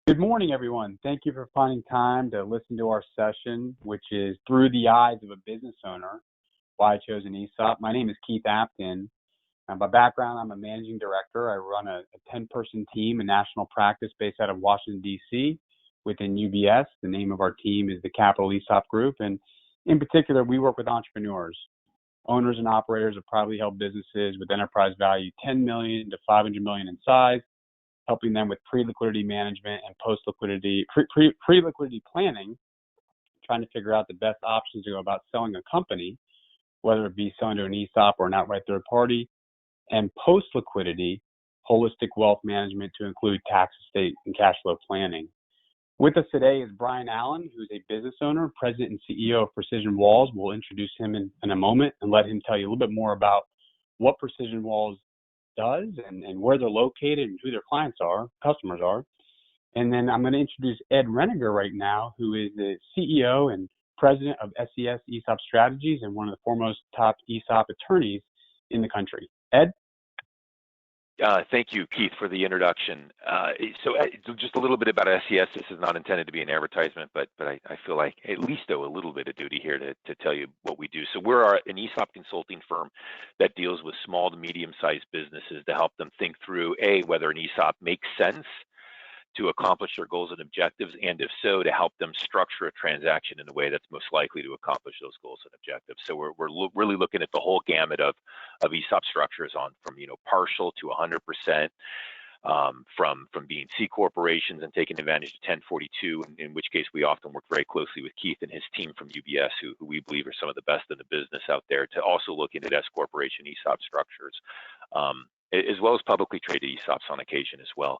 Good morning, everyone. Thank you for finding time to listen to our session, which is Through the Eyes of a Business Owner, Why I Chose an Esop. My name is Keith Apton. By background, I'm a managing director. I run a 10-person team, a national practice based out of Washington, D.C. within UBS. The name of our team is the Capital Esop Group, and in particular, we work with entrepreneurs, owners and operators of privately held businesses with enterprise value 10 million to 500 million in size, helping them with pre-liquidity management and post-liquidity, pre-liquidity planning, trying to figure out the best options to go about selling a company, whether it be selling to an ESOP or an outright third party, and post-liquidity, holistic wealth management to include tax, estate, and cash flow planning. With us today is Brian Allen, who's a business owner, president and CEO of Presision Walls. We'll introduce him in a moment and let him tell you a little bit more about what Presision Walls does and where they're located and who their customers are. And then I'm going to introduce Ed Renenger right now, who is the CEO and president of SES Esop Strategies and one of the foremost top Esop attorneys in the country. Ed? Thank you, Keith, for the introduction. So just a little bit about SES. This is not intended to be an advertisement, but I feel like at least owe a little bit of duty here to tell you what we do. So we're an ESOP consulting firm that deals with small to medium-sized businesses to help them think through, whether an ESOP makes sense to accomplish their goals and objectives, and if so, to help them structure a transaction in a way that's most likely to accomplish those goals and objectives. So we're really looking at the whole gamut of ESOP structures from partial to 100%, from being C corporations and taking advantage of 1042, in which case we often work very closely with Keith and his team from UBS, who we believe are some of the best in the business out there, to also looking at S corporation ESOP structures, as well as publicly traded ESOPs on occasion as well.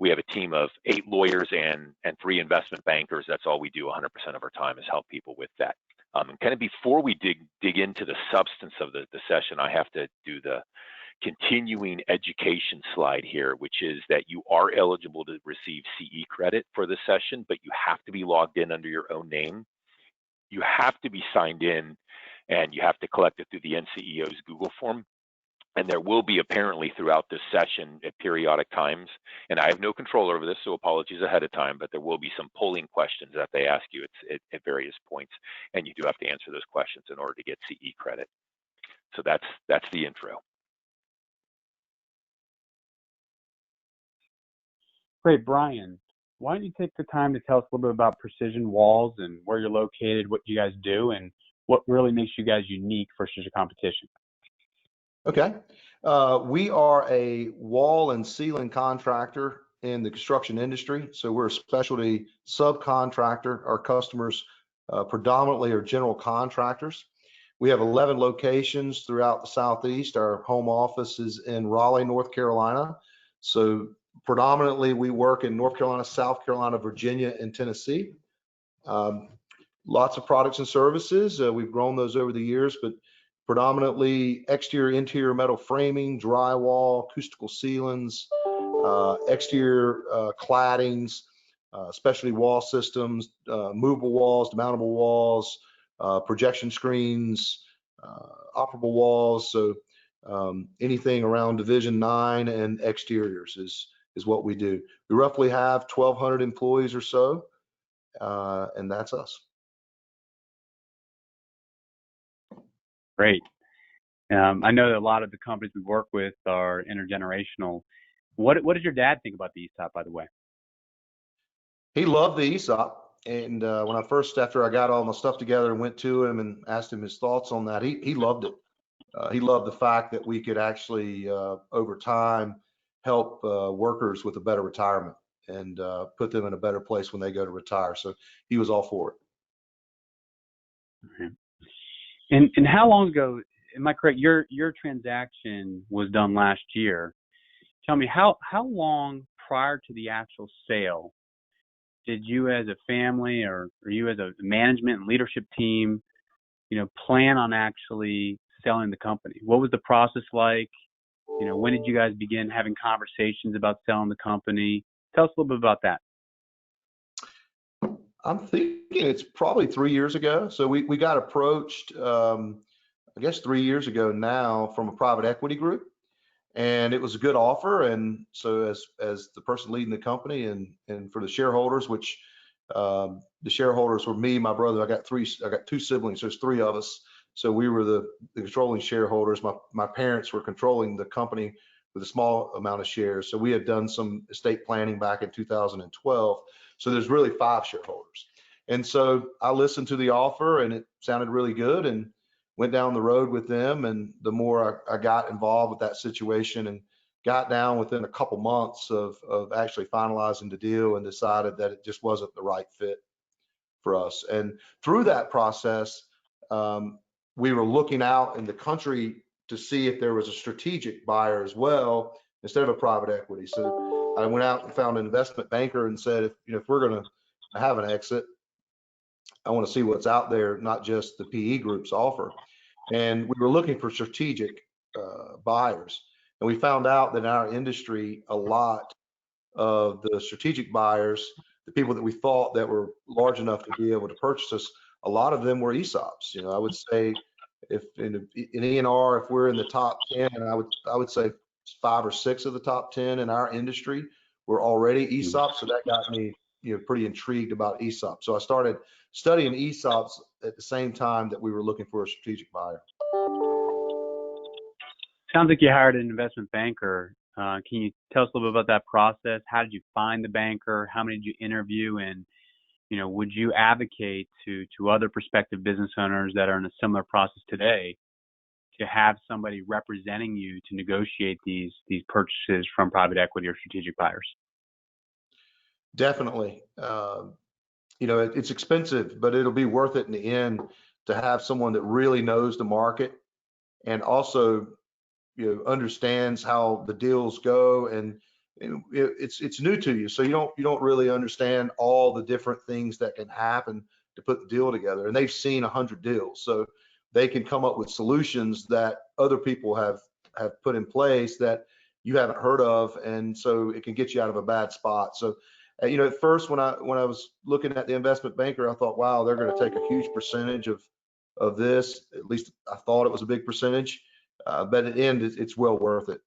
We have a team of 8 lawyers and 3 investment bankers. That's all we do 100% of our time is help people with that. And kind of before we dig into the substance of the session, I have to do the continuing education slide here, which is that you are eligible to receive CE credit for the session, but you have to be logged in under your own name. You have to be signed in, and you have to collect it through the NCEO's Google form. And there will be apparently throughout this session at periodic times, and I have no control over this, so apologies ahead of time, but there will be some polling questions that they ask you at various points, and you do have to answer those questions in order to get CE credit. So that's the intro. Great, Brian. Why don't you take the time to tell us a little bit about Presision Walls and where you're located, what you guys do, and what really makes you guys unique versus your competition? Okay. We are a wall and ceiling contractor in the construction industry. So we're a specialty subcontractor. Our customers predominantly are general contractors. We have 11 locations throughout the Southeast. Our home office is in Raleigh, North Carolina. So predominantly we work in North Carolina, South Carolina, Virginia, and Tennessee. Lots of products and services. We've grown those over the years, but predominantly exterior, interior metal framing, drywall, acoustical ceilings, exterior claddings, specialty wall systems, movable walls, demountable walls, projection screens, operable walls. So anything around Division 9 and exteriors is what we do. We roughly have 1,200 employees or so, and that's us. Great. I know that a lot of the companies we work with are intergenerational. What does your dad think about the ESOP, by the way? He loved the ESOP. And when after I got all my stuff together and went to him and asked him his thoughts on that, he loved it. He loved the fact that we could actually, over time, help workers with a better retirement and put them in a better place when they go to retire. So he was all for it. Okay. And how long ago, am I correct, your transaction was done last year? Tell me, how long prior to the actual sale did you as a family or you as a management and leadership team, plan on actually selling the company? What was the process like? When did you guys begin having conversations about selling the company? Tell us a little bit about that. I'm thinking it's probably 3 years ago. So we got approached, I guess 3 years ago now, from a private equity group. and it was a good offer. And so as the person leading the company and for the shareholders, which the shareholders were me, my brother. I got two siblings. There's three of us. So we were the controlling shareholders. My parents were controlling the company with a small amount of shares. So we had done some estate planning back in 2012. So there's really 5 shareholders. And so I listened to the offer and it sounded really good and went down the road with them. And the more I got involved with that situation and got down within a couple months of actually finalizing the deal and decided that it just wasn't the right fit for us. And through that process, we were looking out in the country to see if there was a strategic buyer as well, instead of a private equity. So I went out and found an investment banker and said, if we're going to have an exit, I want to see what's out there, not just the PE group's offer. And we were looking for strategic buyers. And we found out that in our industry, a lot of the strategic buyers, the people that we thought that were large enough to be able to purchase us, a lot of them were Esops. I would say if in E&R, if we're in the top 10, and I would say 5 or 6 of the top 10 in our industry were already Esops. So that got me, pretty intrigued about Esops. So I started studying Esops at the same time that we were looking for a strategic buyer. Sounds like you hired an investment banker. Can you tell us a little bit about that process? How did you find the banker? How many did you interview? And, would you advocate to other prospective business owners that are in a similar process today to have somebody representing you to negotiate these purchases from private equity or strategic buyers? Definitely. It's expensive, but it'll be worth it in the end to have someone that really knows the market and also understands how the deals go, and it's new to you, so you don't really understand all the different things that can happen to put the deal together. And they've seen 100 deals, so they can come up with solutions that other people have put in place that you haven't heard of, and so it can get you out of a bad spot. So at first when I was looking at the investment banker, I thought, wow, they're going to take a huge percentage of this. At least I thought it was a big percentage. But at the end, it's well worth it.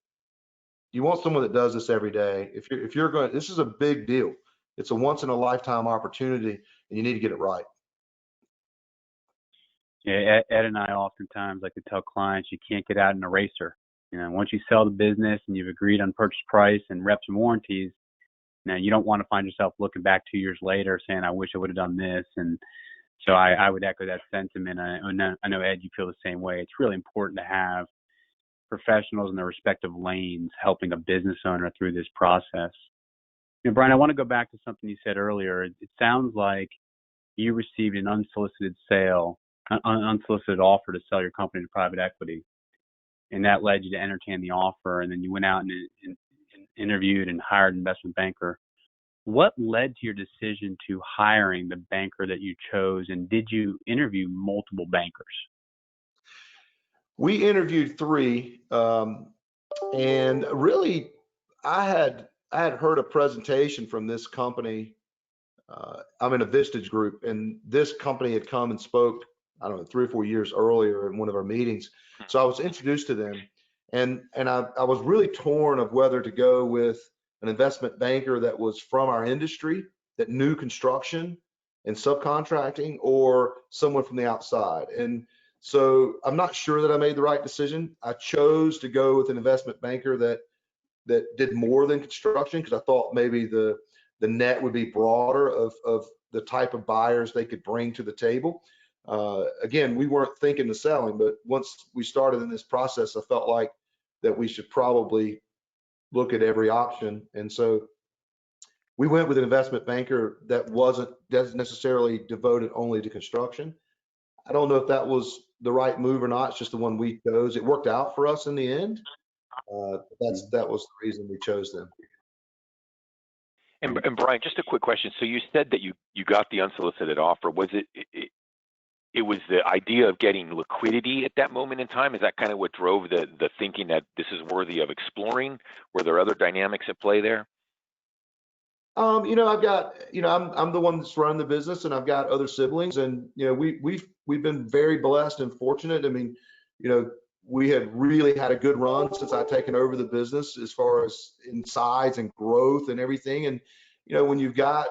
You want someone that does this every day. If you're going, this is a big deal. It's a once in a lifetime opportunity, and you need to get it right. Yeah, Ed and I oftentimes like to tell clients you can't get out in a racer. Once you sell the business and you've agreed on purchase price and reps and warranties, you don't want to find yourself looking back 2 years later saying, I wish I would have done this. And so I would echo that sentiment. I know, Ed, you feel the same way. It's really important to have professionals in their respective lanes helping a business owner through this process. Brian, I want to go back to something you said earlier. It sounds like you received an unsolicited offer to sell your company to private equity, and that led you to entertain the offer, and then you went out and interviewed and hired an investment banker. What led to your decision to hiring the banker that you chose, and did you interview multiple bankers? We interviewed 3, and really, I had heard a presentation from this company. I'm in a Vistage group, and this company had come and spoke, I don't know, 3 or 4 years earlier in one of our meetings. So I was introduced to them, and I was really torn of whether to go with an investment banker that was from our industry, that knew construction and subcontracting, or someone from the outside. And so I'm not sure that I made the right decision. I chose to go with an investment banker that did more than construction, because I thought maybe the net would be broader of the type of buyers they could bring to the table. Again, we weren't thinking of selling, but once we started in this process, I felt like that we should probably look at every option. And so we went with an investment banker that wasn't necessarily devoted only to construction. I don't know if that was the right move or not. It's just the one we chose. It worked out for us in the end. That was the reason we chose them. And Brian, just a quick question. So you said that you got the unsolicited offer. Was it was the idea of getting liquidity at that moment in time? Is that kind of what drove the thinking that this is worthy of exploring? Were there other dynamics at play there? I've got, I'm the one that's running the business, and I've got other siblings, and we've been very blessed and fortunate. I mean, we had really had a good run since I'd taken over the business as far as in size and growth and everything. And, when you've got,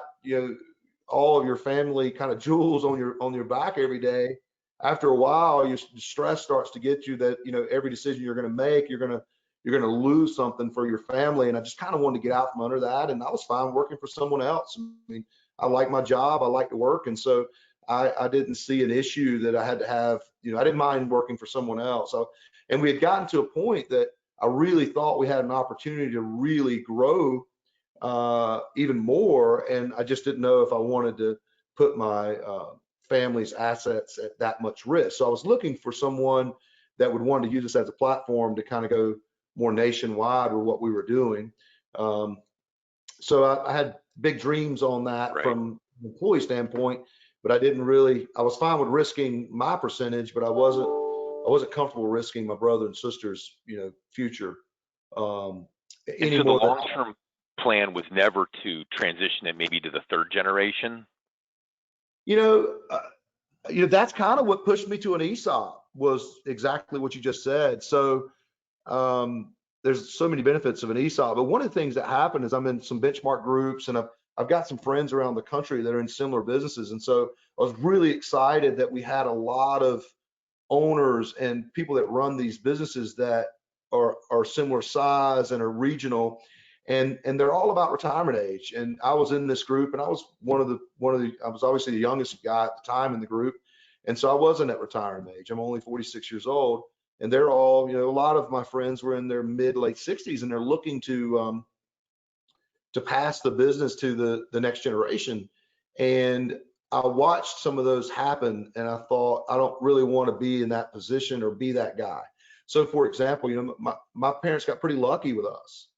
all of your family kind of jewels on your back every day, after a while, your stress starts to get you that, every decision you're going to make, you're going to lose something for your family. And I just kind of wanted to get out from under that. And I was fine working for someone else. I mean, I like my job. I like to work. And so I didn't see an issue that I had to have, I didn't mind working for someone else. And we had gotten to a point that I really thought we had an opportunity to really grow even more. And I just didn't know if I wanted to put my family's assets at that much risk. So I was looking for someone that would want to use this as a platform to kind of go more nationwide with what we were doing. So I had big dreams on that from an employee standpoint, but I was fine with risking my percentage, but I wasn't comfortable risking my brother and sister's, future. And so the long-term plan was never to transition it maybe to the third generation? That's kind of what pushed me to an Esop, was exactly what you just said. So there's so many benefits of an Esop, but one of the things that happened is I'm in some benchmark groups, and I've got some friends around the country that are in similar businesses. And so I was really excited that we had a lot of owners and people that run these businesses that are similar size and are regional, and they're all about retirement age. And I was in this group, and I was I was obviously the youngest guy at the time in the group. And so I wasn't at retirement age. I'm only 46 years old. And they're all, a lot of my friends were in their late 60s, and they're looking to pass the business to the next generation. And I watched some of those happen, and I thought, I don't really want to be in that position or be that guy. So for example, my parents got pretty lucky with us,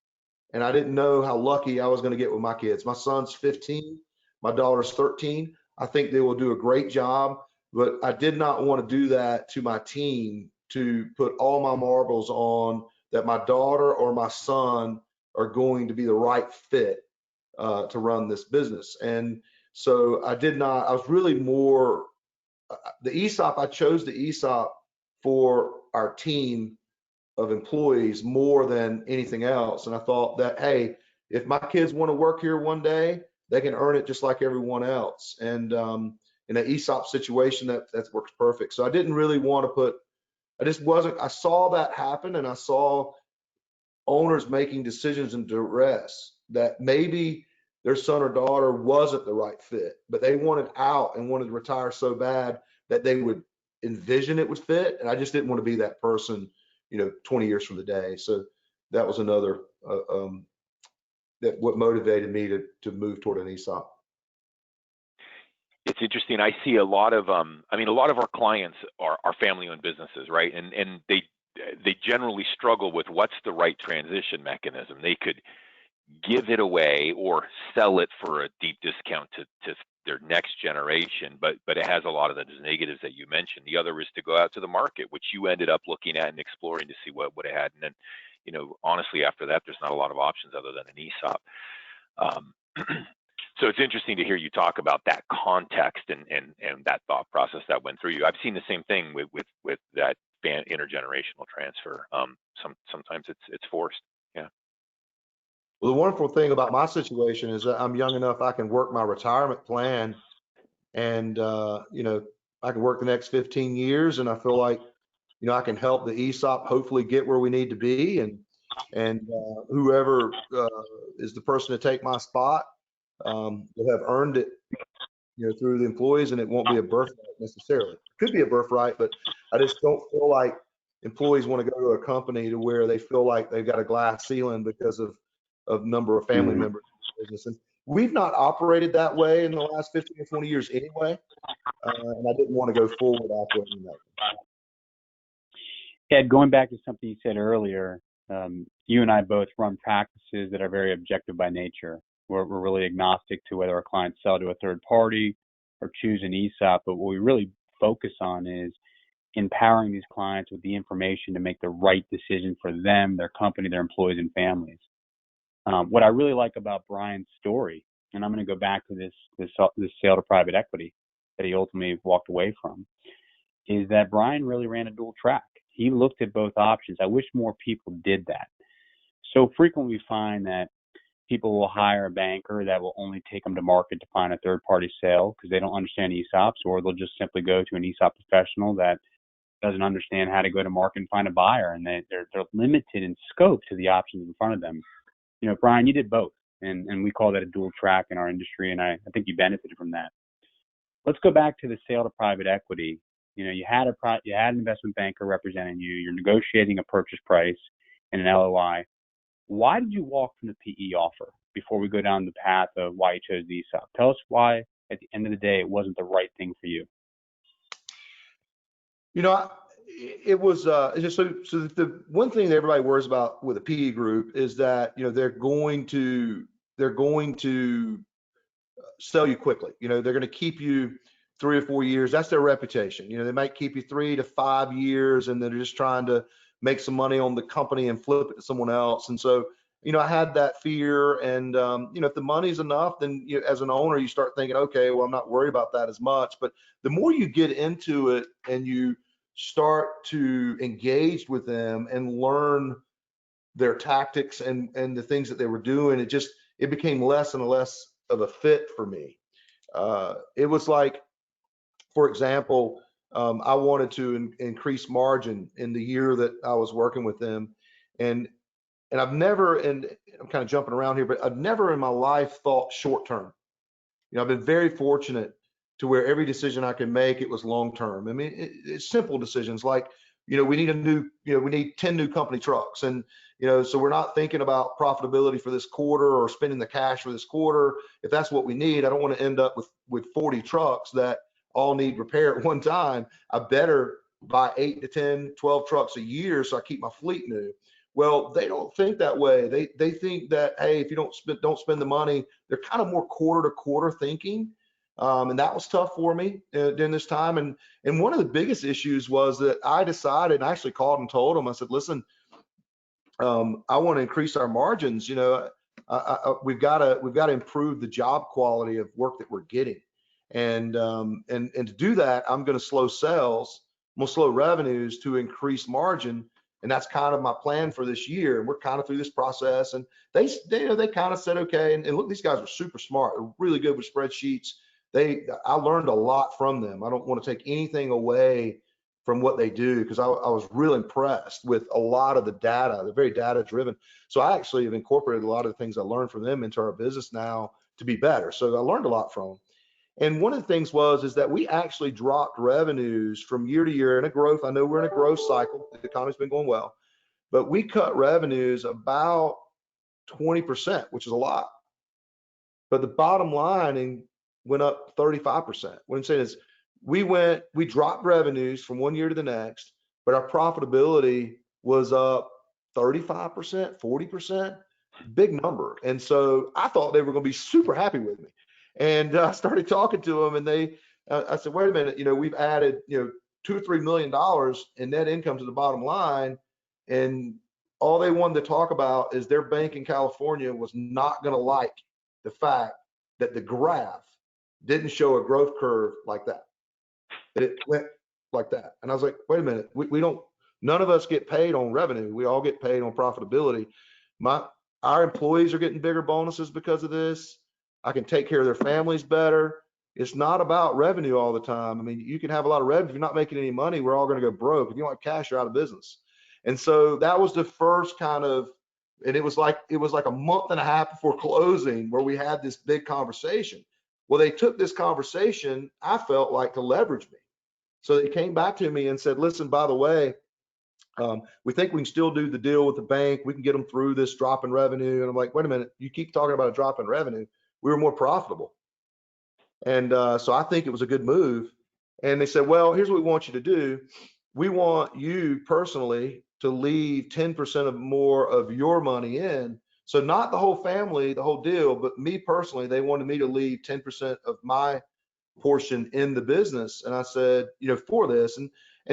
and I didn't know how lucky I was going to get with my kids. My son's 15, my daughter's 13. I think they will do a great job, but I did not want to do that to my team, to put all my marbles on that my daughter or my son are going to be the right fit to run this business. And so I was really more, I chose the ESOP for our team of employees more than anything else. And I thought that, hey, if my kids want to work here one day, they can earn it just like everyone else. And in an ESOP situation, that works perfect. So I didn't really want to I saw that happen, and I saw owners making decisions in duress that maybe their son or daughter wasn't the right fit, but they wanted out and wanted to retire so bad that they would envision it would fit. And I just didn't want to be that person, 20 years from the day. So that was another, what motivated me to move toward an ESOP. It's interesting. I see a lot of, a lot of our clients are family-owned businesses, right? And they generally struggle with what's the right transition mechanism. They could give it away or sell it for a deep discount to their next generation, but it has a lot of the negatives that you mentioned. The other is to go out to the market, which you ended up looking at and exploring to see what it had. And then, honestly, after that, there's not a lot of options other than an ESOP. So it's interesting to hear you talk about that context and that thought process that went through you. I've seen the same thing with that intergenerational transfer. Sometimes it's forced. Yeah. Well, the wonderful thing about my situation is that I'm young enough I can work my retirement plan, and I can work the next 15 years, and I feel like I can help the ESOP hopefully get where we need to be, and whoever is the person to take my spot will have earned it, through the employees, and it won't be a birthright necessarily. It could be a birthright, but I just don't feel like employees want to go to a company to where they feel like they've got a glass ceiling because of number of family members in the business. And we've not operated that way in the last 15 or 20 years anyway, and I didn't want to go forward operating that way. Ed, going back to something you said earlier, you and I both run practices that are very objective by nature. We're really agnostic to whether our clients sell to a third party or choose an ESOP, but what we really focus on is empowering these clients with the information to make the right decision for them, their company, their employees, and families. What I really like about Brian's story, and I'm going to go back to this sale to private equity that he ultimately walked away from, is that Brian really ran a dual track. He looked at both options. I wish more people did that. So frequently we find that people will hire a banker that will only take them to market to find a third-party sale because they don't understand ESOPs, or they'll just simply go to an ESOP professional that doesn't understand how to go to market and find a buyer, and they're limited in scope to the options in front of them. You know, Brian, you did both, and we call that a dual track in our industry, and I think you benefited from that. Let's go back to the sale to private equity. You know, you had an investment banker representing you. You're negotiating a purchase price and an LOI. Why did you walk from the PE offer before we go down the path of why you chose the ESOP? Tell us why, at the end of the day, it wasn't the right thing for you. You know, it was just so the one thing that everybody worries about with a PE group is that, you know, they're going to sell you quickly. You know, they're going to keep you 3 or 4 years. That's their reputation. You know, they might keep you 3 to 5 years, and they're just trying to make some money on the company and flip it to someone else. And so, you know, I had that fear. And you know, if the money's enough, then you, as an owner, you start thinking, okay, well, I'm not worried about that as much. But the more you get into it and you start to engage with them and learn their tactics and the things that they were doing, it became less and less of a fit for me. It was like, for example, I wanted to increase margin in the year that I was working with them, and I've never, and I'm kind of jumping around here, but I've never in my life thought short term. You know, I've been very fortunate to where every decision I can make, it was long term. I mean, it's simple decisions like, you know, we need 10 new company trucks, and you know, so we're not thinking about profitability for this quarter or spending the cash for this quarter. If that's what we need, I don't want to end up with 40 trucks that all need repair at one time. I better buy 8 to 10, 12 trucks a year so I keep my fleet new. Well, they don't think that way. They think that, hey, if you don't spend the money, they're kind of more quarter to quarter thinking. And that was tough for me during this time. And one of the biggest issues was that I decided, and I actually called and told them, I said, listen, I want to increase our margins. You know, we've got to improve the job quality of work that we're getting. And to do that, I'm going to slow sales, I'm going to slow revenues to increase margin. And that's kind of my plan for this year. And we're kind of through this process. And they kind of said, okay. And look, these guys are super smart. They're really good with spreadsheets. I learned a lot from them. I don't want to take anything away from what they do, because I was real impressed with a lot of the data. They're very data driven. So I actually have incorporated a lot of the things I learned from them into our business now to be better. So I learned a lot from them. And one of the things is that we actually dropped revenues from year to year in a growth. I know we're in a growth cycle. The economy's been going well, but we cut revenues about 20%, which is a lot. But the bottom line went up 35%. What I'm saying is we dropped revenues from one year to the next, but our profitability was up 35%, 40%, big number. And so I thought they were going to be super happy with me. And I started talking to them, and I said, wait a minute, you know, we've added, you know, $2 or $3 million in net income to the bottom line. And all they wanted to talk about is their bank in California was not going to like the fact that the graph didn't show a growth curve like that. It went like that. And I was like, wait a minute, we don't, none of us get paid on revenue. We all get paid on profitability. Our employees are getting bigger bonuses because of this. I can take care of their families better. It's not about revenue all the time. I mean, you can have a lot of revenue. If you're not making any money, we're all going to go broke. If you don't have cash, you're out of business. And so that was the first kind of, and it was like a month and a half before closing where we had this big conversation. Well, they took this conversation, I felt like, to leverage me. So they came back to me and said, listen, by the way, we think we can still do the deal with the bank. We can get them through this drop in revenue. And I'm like, wait a minute, you keep talking about a drop in revenue. We were more profitable. And so I think it was a good move. And they said, well, here's what we want you to do. We want you personally to leave 10% of more of your money in. So not the whole family, the whole deal, but me personally, they wanted me to leave 10% of my portion in the business. And I said, you know, for this, and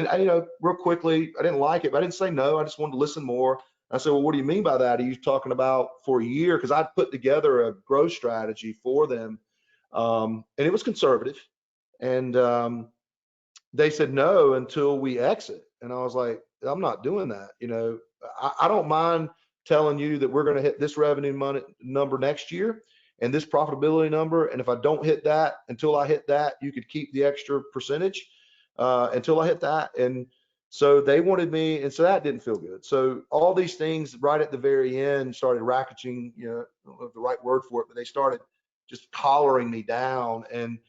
I, you know, real quickly, I didn't like it, but I didn't say no. I just wanted to listen more. I said, well, what do you mean by that? Are you talking about for a year? Because I'd put together a growth strategy for them, and it was conservative. And they said no until we exit. And I was like, I'm not doing that. I don't mind telling you that we're going to hit this revenue number next year and this profitability number. And if I don't hit that until I hit that, you could keep the extra percentage until I hit that. And so they wanted me, and so that didn't feel good. So all these things right at the very end started racketing, I don't know the right word for it, but they started just collaring me down. And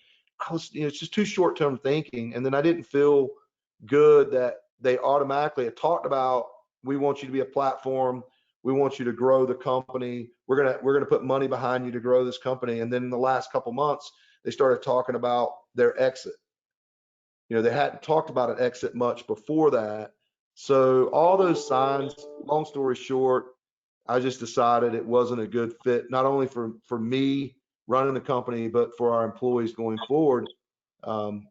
I was, it's just too short-term thinking. And then I didn't feel good that they automatically had talked about, we want you to be a platform. We want you to grow the company. We're gonna put money behind you to grow this company. And then in the last couple months, they started talking about their exit. They hadn't talked about an exit much before that. So all those signs, long story short, I just decided it wasn't a good fit, not only for me running the company, but for our employees going forward. I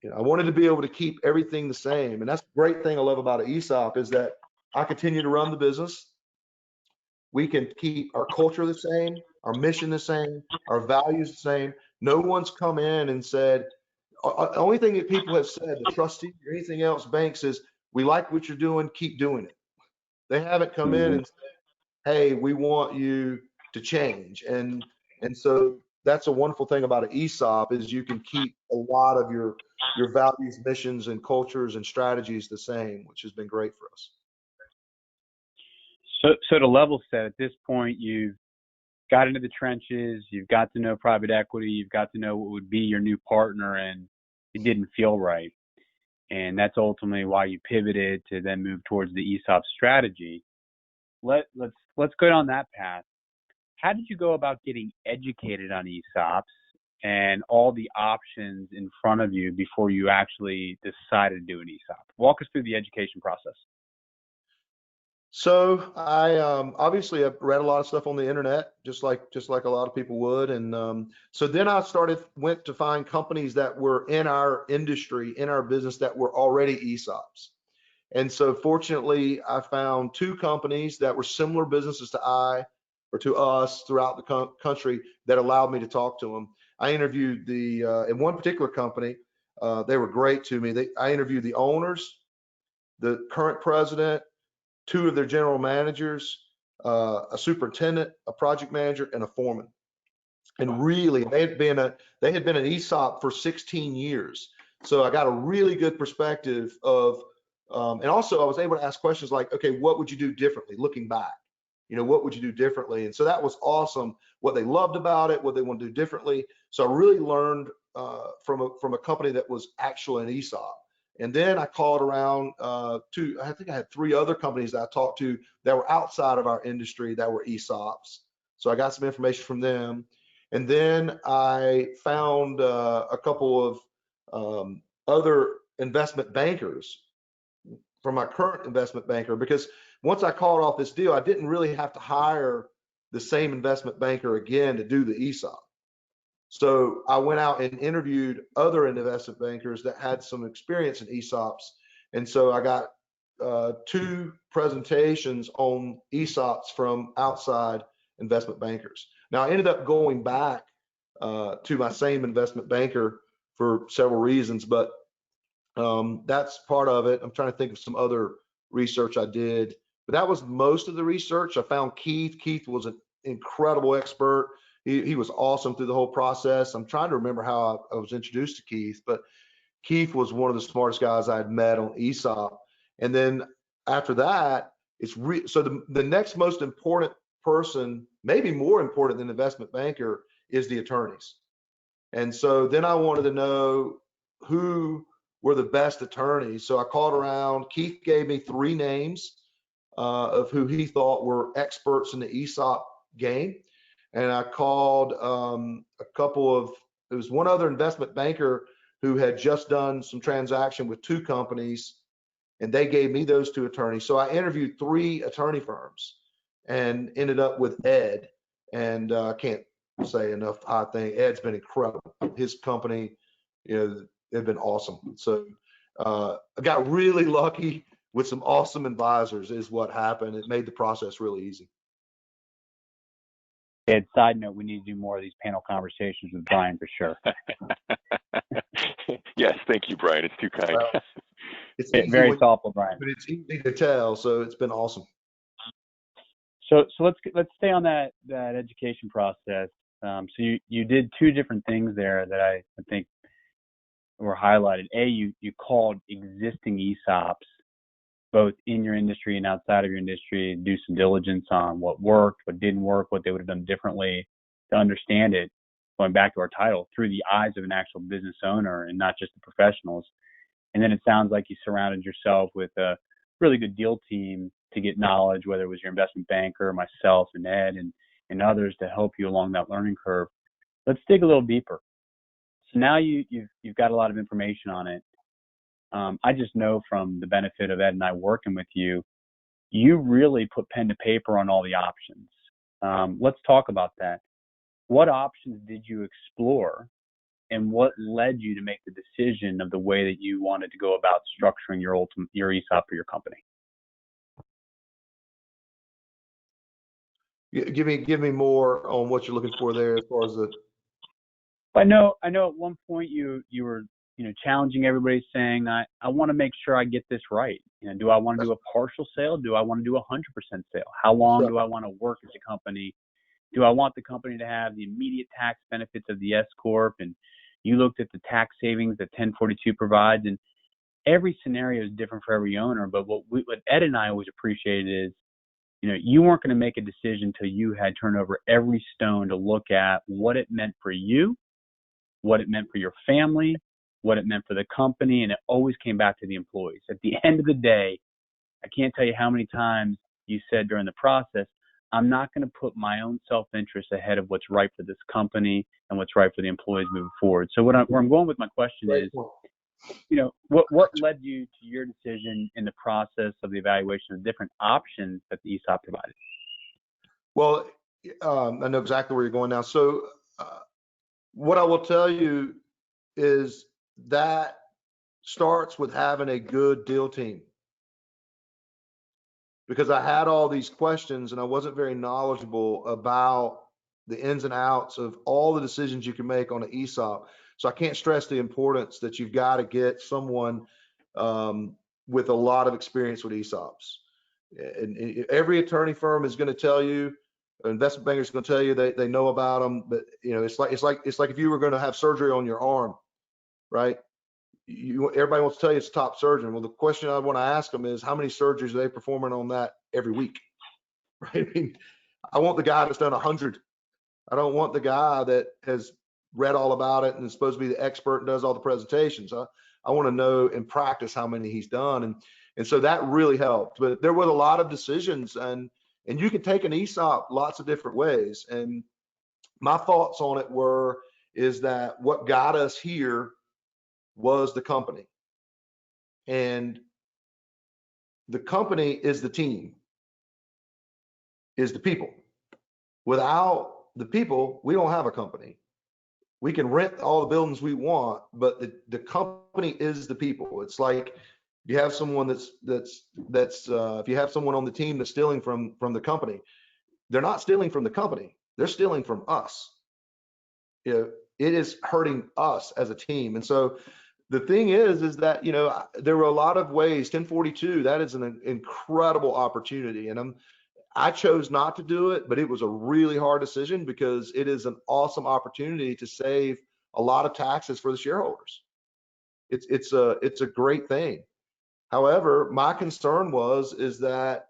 wanted to be able to keep everything the same. And that's the great thing I love about an ESOP is that I continue to run the business. We can keep our culture the same, our mission the same, our values the same. No one's come in and said, the only thing that people have said, the trustees or anything else, banks, is we like what you're doing, keep doing it. They haven't come in and said, hey, we want you to change. And so that's a wonderful thing about an ESOP is you can keep a lot of your values, missions, and cultures and strategies the same, which has been great for us. So to level set, at this point, you've got into the trenches, you've got to know private equity, you've got to know what would be your new partner, and it didn't feel right. And that's ultimately why you pivoted to then move towards the ESOP strategy. Let's go down that path. How did you go about getting educated on ESOPs and all the options in front of you before you actually decided to do an ESOP? Walk us through the education process. So I obviously I've read a lot of stuff on the internet, just like a lot of people would, and so then I went to find companies that were in our industry, in our business, that were already ESOPs. And so fortunately, I found two companies that were similar businesses to us throughout the country that allowed me to talk to them. I interviewed in one particular company, they were great to me. I interviewed the owners, the current president, two of their general managers, a superintendent, a project manager, and a foreman. And really, they had been an ESOP for 16 years. So I got a really good perspective of, and also I was able to ask questions like, okay, what would you do differently looking back? What would you do differently? And so that was awesome, what they loved about it, what they want to do differently. So I really learned from a company that was actually an ESOP. And then I called around I think I had three other companies that I talked to that were outside of our industry that were ESOPs. So I got some information from them. And then I found a couple of other investment bankers from my current investment banker, because once I called off this deal, I didn't really have to hire the same investment banker again to do the ESOP. So I went out and interviewed other investment bankers that had some experience in ESOPs. And so I got two presentations on ESOPs from outside investment bankers. Now I ended up going back to my same investment banker for several reasons, but that's part of it. I'm trying to think of some other research I did, but that was most of the research. I found Keith. Keith was an incredible expert. He was awesome through the whole process. I'm trying to remember how I was introduced to Keith, but Keith was one of the smartest guys I had met on ESOP. And then after that, so the next most important person, maybe more important than the investment banker, is the attorneys. And so then I wanted to know who were the best attorneys. So I called around. Keith gave me three names of who he thought were experts in the ESOP game. And I called there was one other investment banker who had just done some transaction with two companies, and they gave me those two attorneys. So I interviewed three attorney firms and ended up with Ed. And I can't say enough high thing. Ed's been incredible. His company, they've been awesome. So I got really lucky with some awesome advisors is what happened. It made the process really easy. And side note, we need to do more of these panel conversations with Brian for sure. Yes, thank you, Brian. It's too kind. it's easy Very thoughtful, Brian. but it's easy to tell. So it's been awesome. So let's stay on that education process. So you did two different things there that I think were highlighted. You called existing Esops, both in your industry and outside of your industry, do some diligence on what worked, what didn't work, what they would have done differently to understand it, going back to our title, through the eyes of an actual business owner and not just the professionals. And then it sounds like you surrounded yourself with a really good deal team to get knowledge, whether it was your investment banker, myself, and Ed, and others to help you along that learning curve. Let's dig a little deeper. So now you've got a lot of information on it. I just know from the benefit of Ed and I working with you, you really put pen to paper on all the options. Let's talk about that. What options did you explore, and what led you to make the decision of the way that you wanted to go about structuring your ESOP for your company? Give me more on what you're looking for there as far as the. I know at one point you were challenging everybody, saying I want to make sure I get this right. Do I want to do a partial sale? Do I want to do 100% sale? How long do I want to work as a company? Do I want the company to have the immediate tax benefits of the S corp? And you looked at the tax savings that 1042 provides, and every scenario is different for every owner. But what Ed and I always appreciated is, you weren't going to make a decision until you had turned over every stone to look at what it meant for you, what it meant for your family, what it meant for the company, and it always came back to the employees. At the end of the day, I can't tell you how many times you said during the process, I'm not going to put my own self-interest ahead of what's right for this company and what's right for the employees moving forward. So where I'm going with my question is, what led you to your decision in the process of the evaluation of different options that the ESOP provided? Well, I know exactly where you're going now. So what I will tell you is that starts with having a good deal team. Because I had all these questions and I wasn't very knowledgeable about the ins and outs of all the decisions you can make on an ESOP. So I can't stress the importance that you've got to get someone with a lot of experience with ESOPs. And every attorney firm is going to tell you, an investment banker is going to tell you they know about them, but it's like if you were going to have surgery on your arm, right? Everybody wants to tell you it's a top surgeon. Well, the question I want to ask them is, how many surgeries are they performing on that every week? Right? I mean, I want the guy that's done 100. I don't want the guy that has read all about it and is supposed to be the expert and does all the presentations. I want to know in practice how many he's done, and so that really helped. But there were a lot of decisions, and you can take an ESOP lots of different ways. And my thoughts on it is that what got us here was the company, and the company is the team, is the people. Without the people, we don't have a company. We can rent all the buildings we want, but the company is the people. It's like you have someone that's if you have someone on the team that's stealing from the company, they're not stealing from the company, they're stealing from us. It is hurting us as a team. And so the thing is that, there were a lot of ways. 1042, that is an incredible opportunity. And I chose not to do it, but it was a really hard decision because it is an awesome opportunity to save a lot of taxes for the shareholders. It's a great thing. However, my concern is that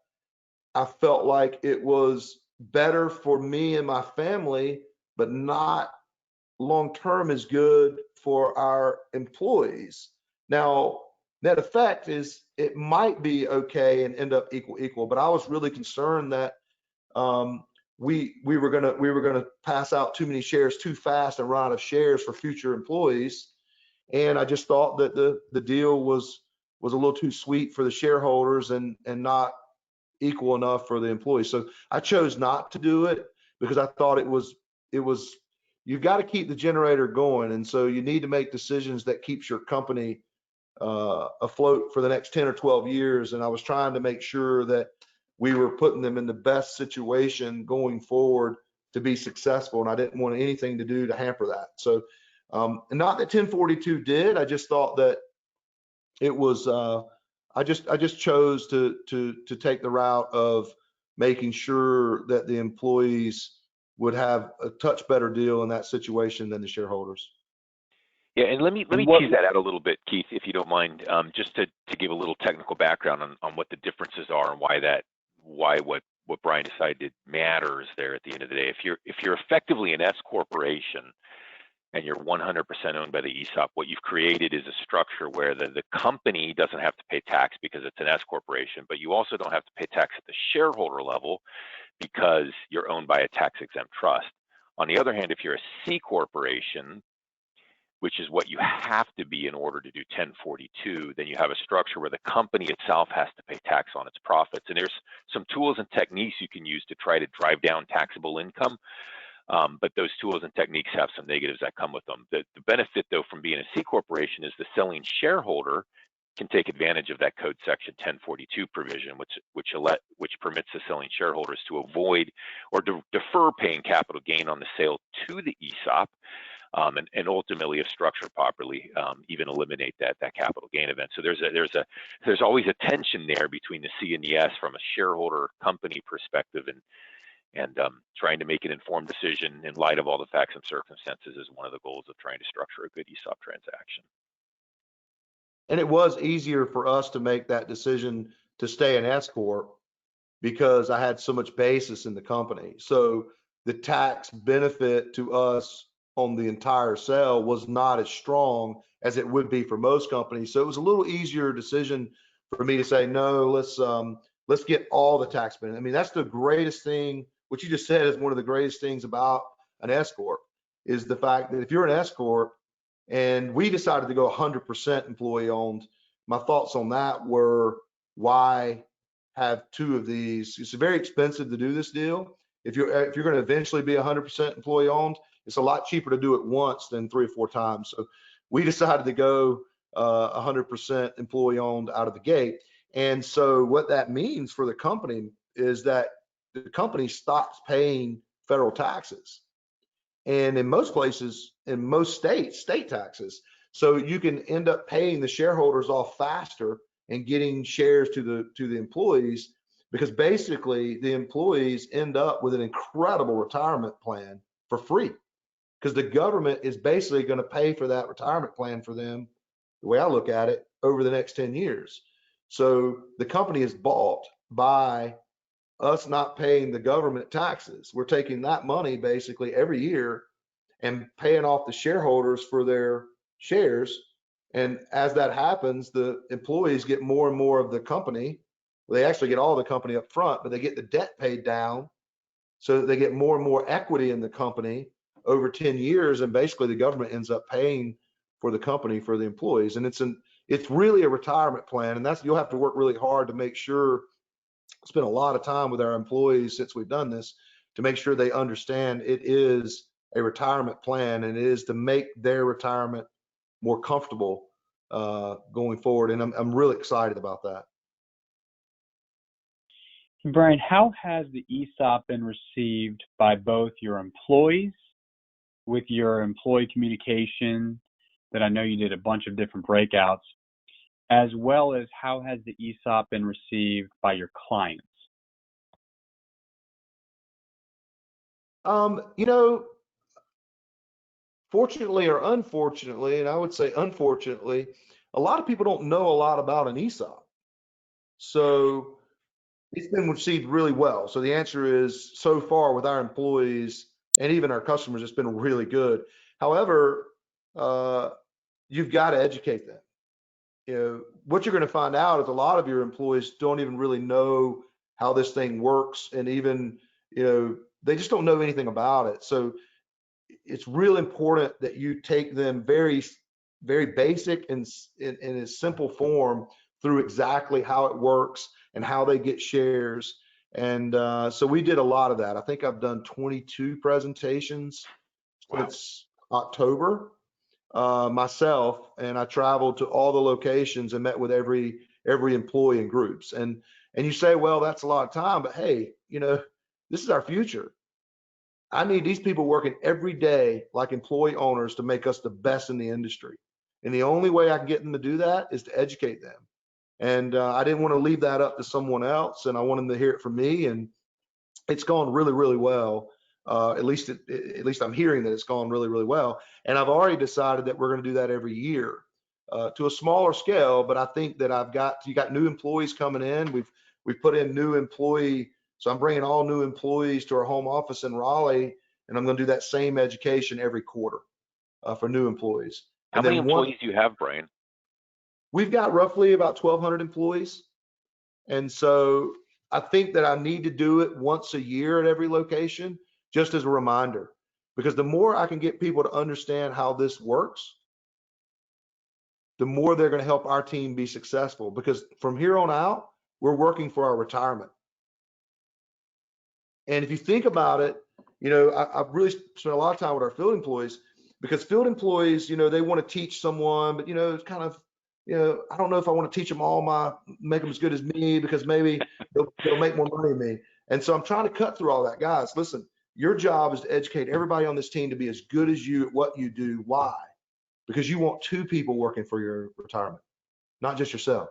I felt like it was better for me and my family, but not long-term as good for our employees. Now, net effect is it might be okay and end up equal, but I was really concerned that we were gonna pass out too many shares too fast and run out of shares for future employees. And I just thought that the deal was a little too sweet for the shareholders and not equal enough for the employees. So I chose not to do it because I thought it was you've got to keep the generator going, and so you need to make decisions that keeps your company afloat for the next 10 or 12 years. And I was trying to make sure that we were putting them in the best situation going forward to be successful, and I didn't want anything to do to hamper that. So not that 1042 did, I just thought that it was I just chose to take the route of making sure that the employees would have a touch better deal in that situation than the shareholders. Yeah, and let me What tease that out a little bit, Keith, if you don't mind, just to give a little technical background on what the differences are and why what Brian decided matters there at the end of the day. If you're effectively an S corporation and you're 100% owned by the ESOP, what you've created is a structure where the company doesn't have to pay tax because it's an S corporation, but you also don't have to pay tax at the shareholder level because you're owned by a tax-exempt trust. On the other hand, if you're a C corporation, which is what you have to be in order to do 1042, then you have a structure where the company itself has to pay tax on its profits. And there's some tools and techniques you can use to try to drive down taxable income. But those tools and techniques have some negatives that come with them. The benefit, though, from being a C corporation is the selling shareholder can take advantage of that code section 1042 provision, which permits the selling shareholders to avoid or defer paying capital gain on the sale to the ESOP, and ultimately, if structured properly, even eliminate that capital gain event. So there's always a tension there between the C and the S from a shareholder company perspective, and trying to make an informed decision in light of all the facts and circumstances is one of the goals of trying to structure a good ESOP transaction. And it was easier for us to make that decision to stay an S corp because I had so much basis in the company. So the tax benefit to us on the entire sale was not as strong as it would be for most companies. So it was a little easier decision for me to say, no, let's get all the tax benefit. I mean, that's the greatest thing. What you just said is one of the greatest things about an S corp is the fact that if you're an S corp, and we decided to go 100% employee owned, my thoughts on that were, why have two of these? It's very expensive to do this deal. If you're going to eventually be 100% employee owned, it's a lot cheaper to do it once than 3 or 4 times. So we decided to go 100% employee owned out of the gate. And so what that means for the company is that the company stops paying federal taxes. And in most places, in most states, state taxes. So you can end up paying the shareholders off faster and getting shares to the employees, because basically the employees end up with an incredible retirement plan for free, because the government is basically going to pay for that retirement plan for them, the way I look at it, over the next 10 years. So the company is bought by us not paying the government taxes. We're taking that money basically every year and paying off the shareholders for their shares. And as that happens, the employees get more and more of the company. They actually get all the company up front, but they get the debt paid down so that they get more and more equity in the company over 10 years. And basically the government ends up paying for the company for the employees. And it's really a retirement plan. And you'll have to work really hard to make sure, spend a lot of time with our employees since we've done this, to make sure they understand it is a retirement plan, and it is to make their retirement more comfortable going forward. And I'm really excited about that. Brian, how has the ESOP been received by both your employees with your employee communication that I know you did a bunch of different breakouts, as well as how has the ESOP been received by your clients? Fortunately or unfortunately, and I would say unfortunately, a lot of people don't know a lot about an ESOP. So it's been received really well. So the answer is, so far with our employees and even our customers, it's been really good. However, you've got to educate them. What you're going to find out is a lot of your employees don't even really know how this thing works, and even they just don't know anything about it. So it's real important that you take them very, very basic and in a simple form through exactly how it works and how they get shares. And so we did a lot of that. I think I've done 22 presentations since October myself, and I traveled to all the locations and met with every employee in groups. And you say, well, that's a lot of time, but hey, this is our future. I need these people working every day like employee owners to make us the best in the industry. And the only way I can get them to do that is to educate them. And I didn't want to leave that up to someone else, and I wanted them to hear it from me. And it's gone really, really well. At least I'm hearing that it's gone really, really well. And I've already decided that we're going to do that every year to a smaller scale. But I think that you got new employees coming in. We've put in new employee. So I'm bringing all new employees to our home office in Raleigh, and I'm going to do that same education every quarter for new employees. How many employees do you have, Brian? We've got roughly about 1,200 employees. And so I think that I need to do it once a year at every location, just as a reminder, because the more I can get people to understand how this works, the more they're going to help our team be successful. Because from here on out, we're working for our retirement. And if you think about it, I've really spent a lot of time with our field employees, because field employees, they want to teach someone, but it's kind of, I don't know if I want to teach them make them as good as me, because maybe they'll make more money than me. And so I'm trying to cut through all that. Guys, listen, your job is to educate everybody on this team to be as good as you at what you do. Why? Because you want two people working for your retirement, not just yourself.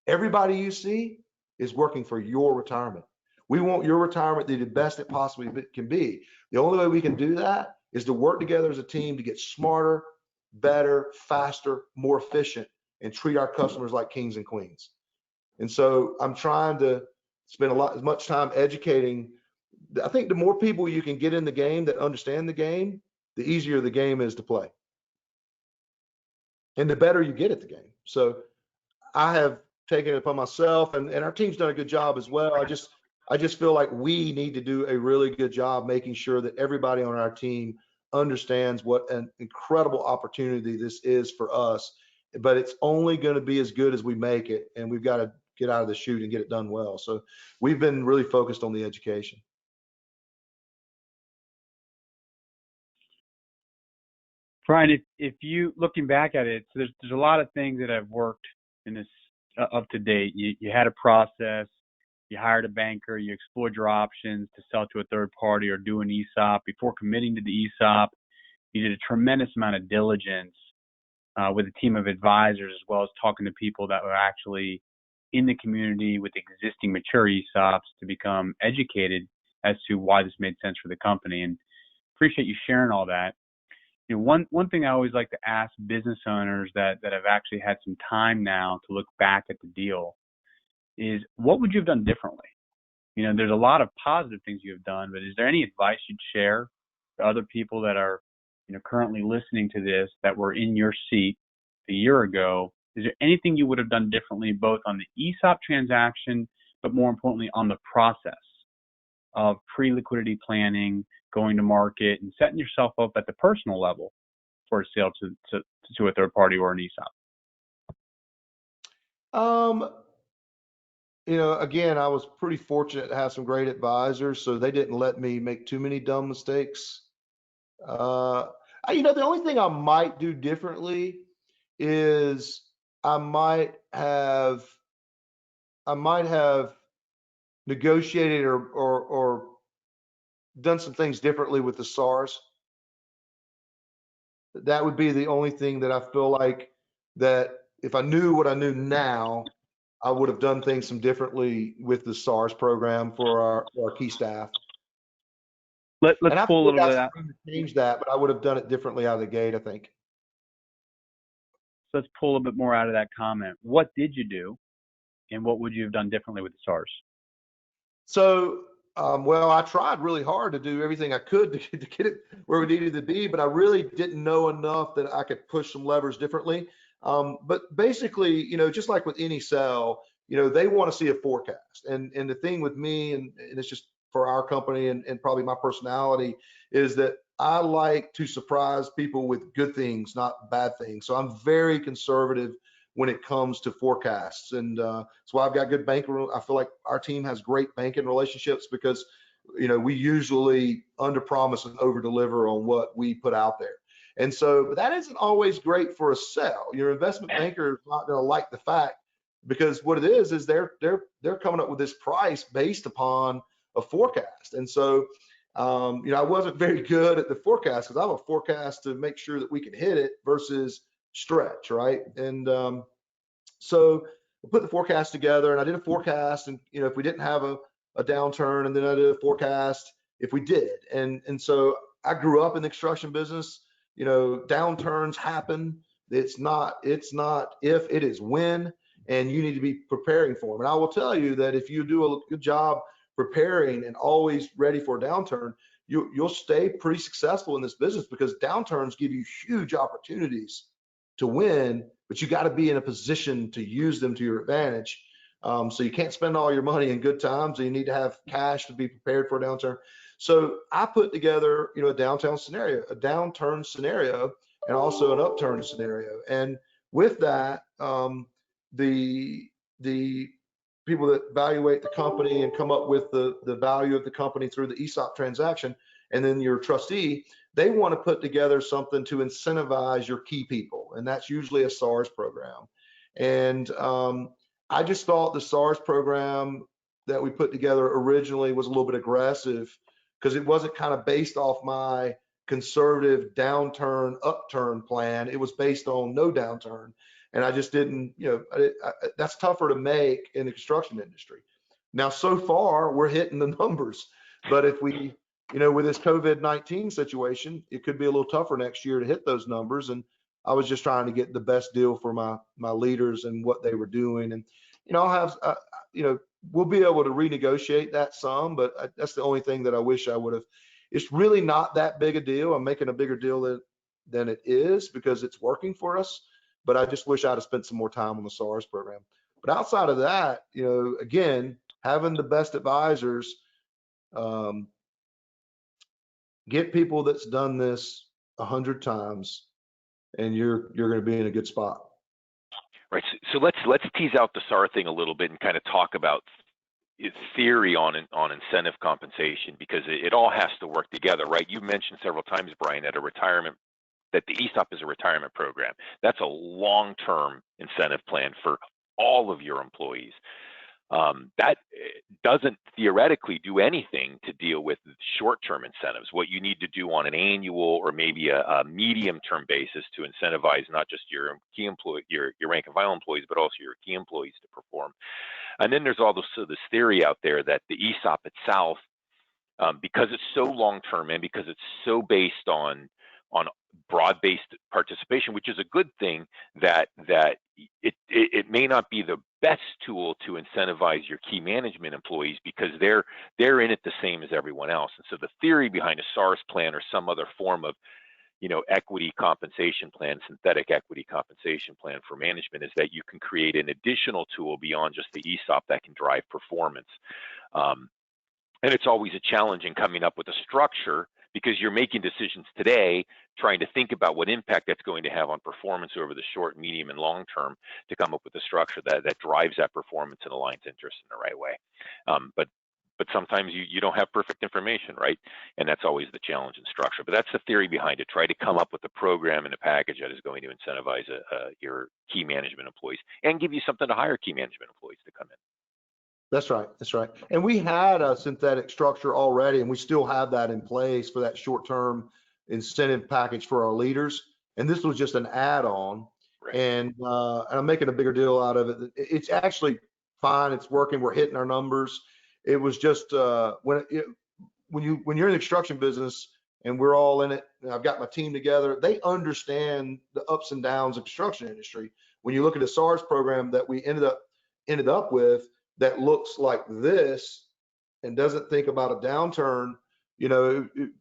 Everybody you see is working for your retirement. We want your retirement to be the best it possibly can be. The only way we can do that is to work together as a team to get smarter, better, faster, more efficient, and treat our customers like kings and queens. And so I'm trying to spend as much time educating. I think the more people you can get in the game that understand the game, the easier the game is to play. And the better you get at the game. So I have taken it upon myself, and our team's done a good job as well. I just feel like we need to do a really good job making sure that everybody on our team understands what an incredible opportunity this is for us. But it's only going to be as good as we make it, and we've got to get out of the chute and get it done well. So we've been really focused on the education. Brian, if you looking back at it, so there's a lot of things that have worked in this up to date. You had a process, you hired a banker, you explored your options to sell to a third party or do an ESOP. Before committing to the ESOP, you did a tremendous amount of diligence with a team of advisors, as well as talking to people that were actually in the community with existing mature ESOPs to become educated as to why this made sense for the company. And appreciate you sharing all that. One thing I always like to ask business owners that have actually had some time now to look back at the deal is, what would you have done differently? There's a lot of positive things you have done, but is there any advice you'd share to other people that are, currently listening to this, that were in your seat a year ago? Is there anything you would have done differently, both on the ESOP transaction, but more importantly on the process of pre-liquidity planning, going to market, and setting yourself up at the personal level for a sale to a third party or an ESOP? Again, I was pretty fortunate to have some great advisors, so they didn't let me make too many dumb mistakes. The only thing I might do differently is I might have negotiated or done some things differently with the SARs. That would be the only thing that I feel like that if I knew what I knew now, I would have done things some differently with the SARs program for our key staff. Let's pull a little bit out. Change that, but I would have done it differently out of the gate, I think. So let's pull a bit more out of that comment. What did you do, and what would you have done differently with the SARs? So, well, I tried really hard to do everything I could to get it where we needed to be, but I really didn't know enough that I could push some levers differently. But basically, just like with any sell, they want to see a forecast. And the thing with me, and it's just for our company and probably my personality, is that I like to surprise people with good things, not bad things. So I'm very conservative when it comes to forecasts. And that's why I've got good banking. I feel like our team has great banking relationships because, we usually under promise and over deliver on what we put out there. And so, but that isn't always great for a sell. Your investment banker is not going to like the fact, because what it is they're coming up with this price based upon a forecast. And so, I wasn't very good at the forecast, because I have a forecast to make sure that we can hit it versus stretch, right? And so put the forecast together, and I did a forecast, and if we didn't have a downturn, and then I did a forecast if we did. And so I grew up in the construction business. Downturns happen. It's not if, it is when, and you need to be preparing for them. And I will tell you that if you do a good job preparing and always ready for a downturn, you'll stay pretty successful in this business, because downturns give you huge opportunities to win, but you got to be in a position to use them to your advantage. So you can't spend all your money in good times, and you need to have cash to be prepared for a downturn. So I put together, a downturn scenario, and also an upturn scenario. And with that, the people that evaluate the company and come up with the value of the company through the Esop transaction, and then your trustee, they want to put together something to incentivize your key people, and that's usually a SARS program. And I just thought the SARS program that we put together originally was a little bit aggressive, because it wasn't kind of based off my conservative downturn upturn plan. It was based on no downturn, and I just didn't, that's tougher to make in the construction industry. Now, so far we're hitting the numbers, but if we, with this COVID-19 situation, it could be a little tougher next year to hit those numbers. And I was just trying to get the best deal for my leaders and what they were doing. And I'll have we'll be able to renegotiate that some, but that's the only thing that I wish I would have. It's really not that big a deal. I'm making a bigger deal than it is, because it's working for us. But I just wish I'd have spent some more time on the SARS program. But outside of that, again, having the best advisors, get people that's done this 100 times, and you're going to be in a good spot. Right. So let's tease out the SAR thing a little bit and kind of talk about its theory on incentive compensation, because it all has to work together, right? You mentioned several times, Brian, that the ESOP is a retirement program. That's a long-term incentive plan for all of your employees. That doesn't theoretically do anything to deal with short-term incentives. What you need to do on an annual or maybe a medium-term basis to incentivize not just your key employee, your rank and file employees, but also your key employees to perform. And then there's also this theory out there that the ESOP itself, because it's so long-term and because it's so based on broad-based participation, which is a good thing, that it may not be the best tool to incentivize your key management employees, because they're in it the same as everyone else. And so the theory behind a SARS plan or some other form of equity compensation plan, synthetic equity compensation plan for management, is that you can create an additional tool beyond just the ESOP that can drive performance. And it's always a challenge in coming up with a structure, because you're making decisions today, trying to think about what impact that's going to have on performance over the short, medium, and long term, to come up with a structure that drives that performance and aligns interests in the right way. But sometimes you don't have perfect information, right? And that's always the challenge in structure. But that's the theory behind it. Try to come up with a program and a package that is going to incentivize your key management employees and give you something to hire key management employees to come in. That's right. That's right. And we had a synthetic structure already, and we still have that in place for that short-term incentive package for our leaders. And this was just an add-on. Right. And I'm making a bigger deal out of it. It's actually fine. It's working. We're hitting our numbers. It was just when you're in the construction business and we're all in it, and I've got my team together, they understand the ups and downs of the construction industry. When you look at the SARS program that we ended up with, that looks like this and doesn't think about a downturn,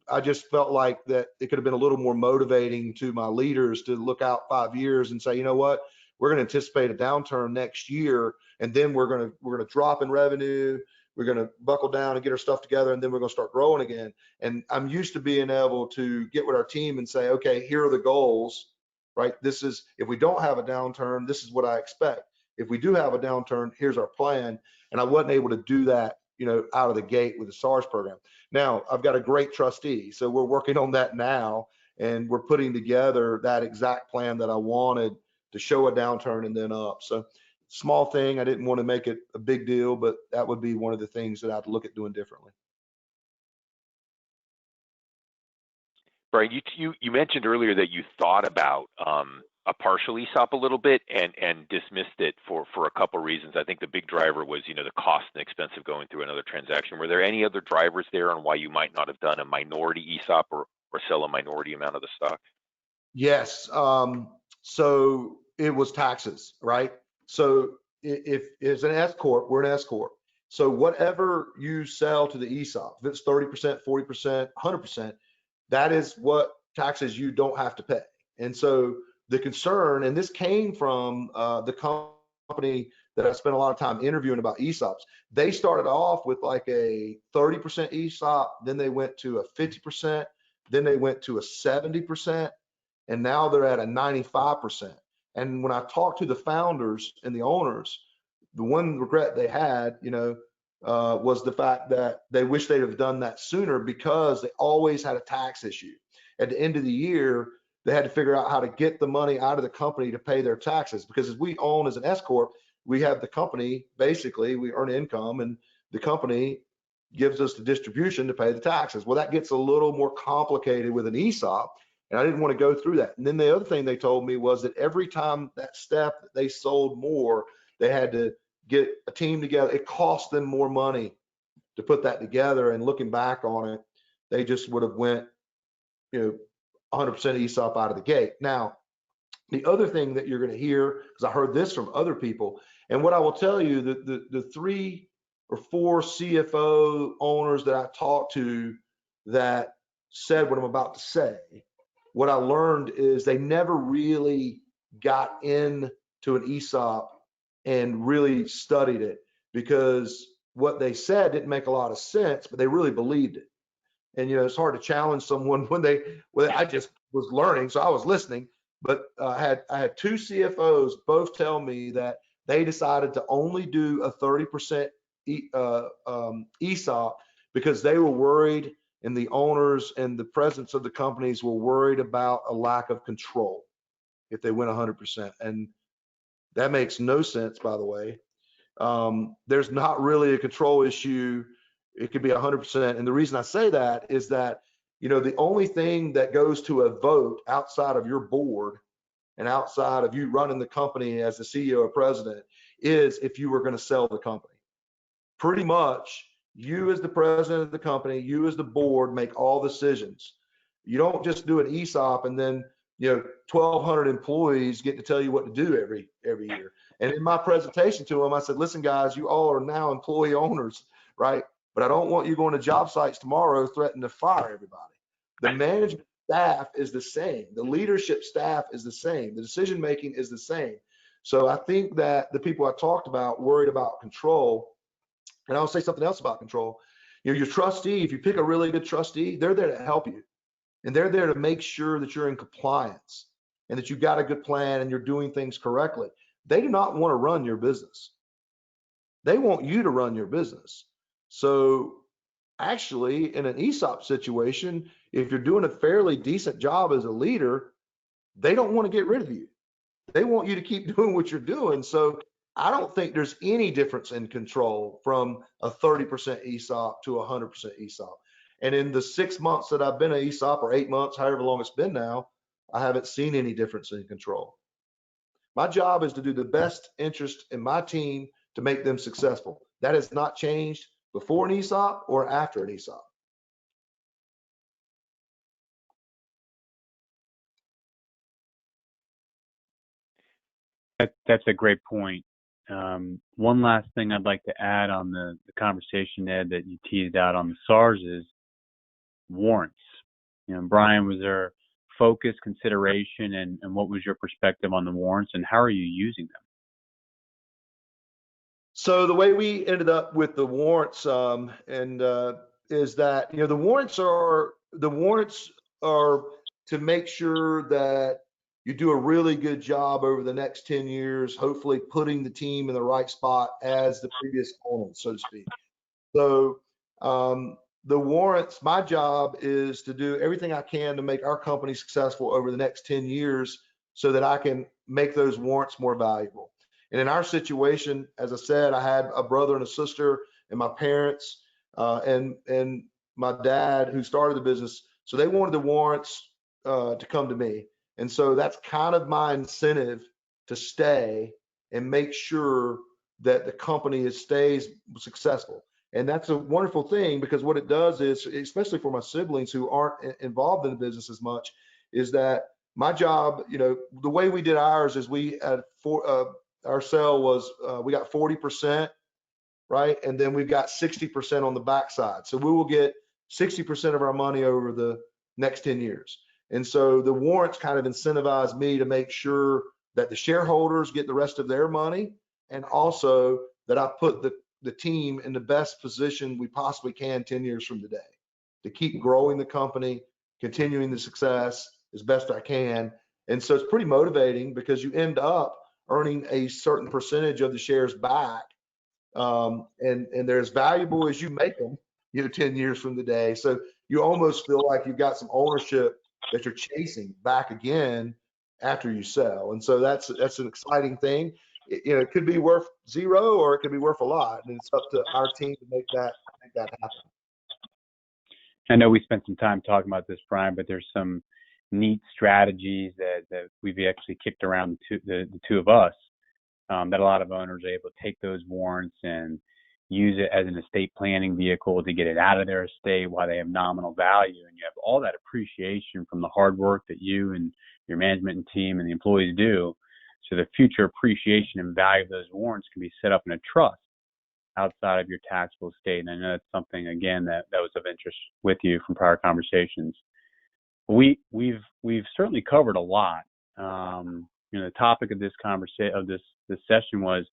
I just felt like that it could have been a little more motivating to my leaders to look out 5 years and say, you know what, we're going to anticipate a downturn next year, and then we're going to drop in revenue, we're going to buckle down and get our stuff together, and then we're going to start growing again. And I'm used to being able to get with our team and say, okay, here are the goals, right? This is, if we don't have a downturn, this is what I expect. If we do have a downturn, here's our plan. And I wasn't able to do that, out of the gate with the SARS program. Now, I've got a great trustee, so we're working on that now, and we're putting together that exact plan that I wanted to show a downturn and then up. So small thing, I didn't want to make it a big deal, but that would be one of the things that I'd look at doing differently. Brian, you mentioned earlier that you thought about a partial ESOP a little bit and dismissed it for a couple reasons. I think the big driver was, you know, the cost and expense of going through another transaction. Were there any other drivers there on why you might not have done a minority ESOP or sell a minority amount of the stock? Yes. So it was taxes, right? So if it's an S corp, we're an S corp. So whatever you sell to the ESOP, if it's 30%, 40%, 100%, that is what taxes you don't have to pay. And so the concern, and this came from the company that I spent a lot of time interviewing about ESOPs. They started off with like a 30% ESOP, then they went to a 50%, then they went to a 70%, and now they're at a 95%. And when I talked to the founders and the owners, the one regret they had, was the fact that they wish they'd have done that sooner because they always had a tax issue. At the end of the year, they had to figure out how to get the money out of the company to pay their taxes, because as we own as an S corp, we have the company, basically we earn income and the company gives us the distribution to pay the taxes. Well, that gets a little more complicated with an ESOP, and I didn't want to go through that. And then the other thing they told me was that every time that step that they sold more, they had to get a team together. It cost them more money to put that together. And looking back on it, they just would have went, 100% ESOP out of the gate. Now, the other thing that you're going to hear, because I heard this from other people, and what I will tell you, the 3 or 4 CFO owners that I talked to that said what I'm about to say, what I learned is they never really got into an ESOP and really studied it, because what they said didn't make a lot of sense, but they really believed it. And it's hard to challenge someone when I just was learning, so I was listening. But I had 2 CFOs both tell me that they decided to only do a 30% ESOP because they were worried, and the owners and the presidents of the companies were worried about a lack of control if they went 100%. And that makes no sense, by the way. There's not really a control issue. It could be 100%. And the reason I say that is that, the only thing that goes to a vote outside of your board and outside of you running the company as the CEO or president is if you were going to sell the company. Pretty much, you as the president of the company, you as the board make all decisions. You don't just do an ESOP and then 1,200 employees get to tell you what to do every year. And in my presentation to them, I said, listen, guys, you all are now employee owners, right? But I don't want you going to job sites tomorrow threatening to fire everybody. The management staff is the same. The leadership staff is the same. The decision making is the same. So I think that the people I talked about worried about control. And I'll say something else about control. Your trustee, if you pick a really good trustee, they're there to help you. And they're there to make sure that you're in compliance and that you've got a good plan and you're doing things correctly. They do not want to run your business. They want you to run your business. So actually, in an ESOP situation, if you're doing a fairly decent job as a leader, they don't want to get rid of you. They want you to keep doing what you're doing. So I don't think there's any difference in control from a 30% ESOP to a 100% ESOP. And in the 6 months that I've been an ESOP, or 8 months, however long it's been now, I haven't seen any difference in control. My job is to do the best interest in my team to make them successful. That has not changed before an ESOP or after an ESOP. That's a great point. One last thing I'd like to add on the conversation, Ed, that you teased out on the SARs is warrants. Brian, was there focus, consideration, and what was your perspective on the warrants, and how are you using them? So the way we ended up with the warrants is that the warrants are to make sure that you do a really good job over the next 10 years, hopefully putting the team in the right spot as the previous owner, so to speak. So the warrants, my job is to do everything I can to make our company successful over the next 10 years so that I can make those warrants more valuable. And in our situation, as I said, I had a brother and a sister and my parents and my dad who started the business. So they wanted the warrants to come to me. And so that's kind of my incentive to stay and make sure that the company stays successful. And that's a wonderful thing, because what it does is, especially for my siblings who aren't involved in the business as much, is that my job, the way we did ours is we had our sale was, we got 40%, right? And then we've got 60% on the backside. So we will get 60% of our money over the next 10 years. And so the warrants kind of incentivize me to make sure that the shareholders get the rest of their money, and also that I put the team in the best position we possibly can 10 years from today to keep growing the company, continuing the success as best I can. And so it's pretty motivating, because you end up earning a certain percentage of the shares back. And they're as valuable as you make them, 10 years from today. So you almost feel like you've got some ownership that you're chasing back again after you sell. And so that's an exciting thing. It could be worth zero, or it could be worth a lot, and it's up to our team to make that happen. I know we spent some time talking about this, Brian, but there's some neat strategies that we've actually kicked around the two of us, that a lot of owners are able to take those warrants and use it as an estate planning vehicle to get it out of their estate while they have nominal value. And you have all that appreciation from the hard work that you and your management and team and the employees do. So the future appreciation and value of those warrants can be set up in a trust outside of your taxable estate. And I know that's something, again, that was of interest with you from prior conversations. We've certainly covered a lot. The topic of this this session was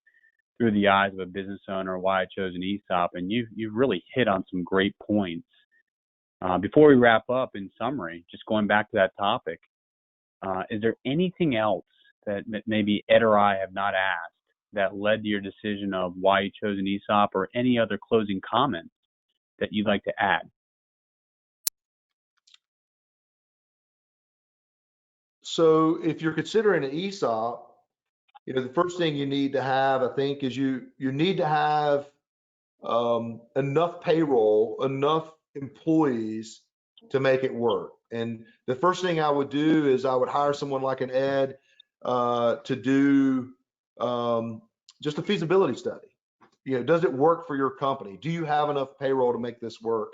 through the eyes of a business owner, why I chose an ESOP, and you've really hit on some great points. Before we wrap up, in summary, just going back to that topic, is there anything else that maybe Ed or I have not asked that led to your decision of why you chose an ESOP, or any other closing comments that you'd like to add? So if you're considering an ESOP, the first thing you need to have, I think, is you need to have enough payroll, enough employees to make it work. And the first thing I would do is I would hire someone like an Ed to do just a feasibility study. Does it work for your company? Do you have enough payroll to make this work?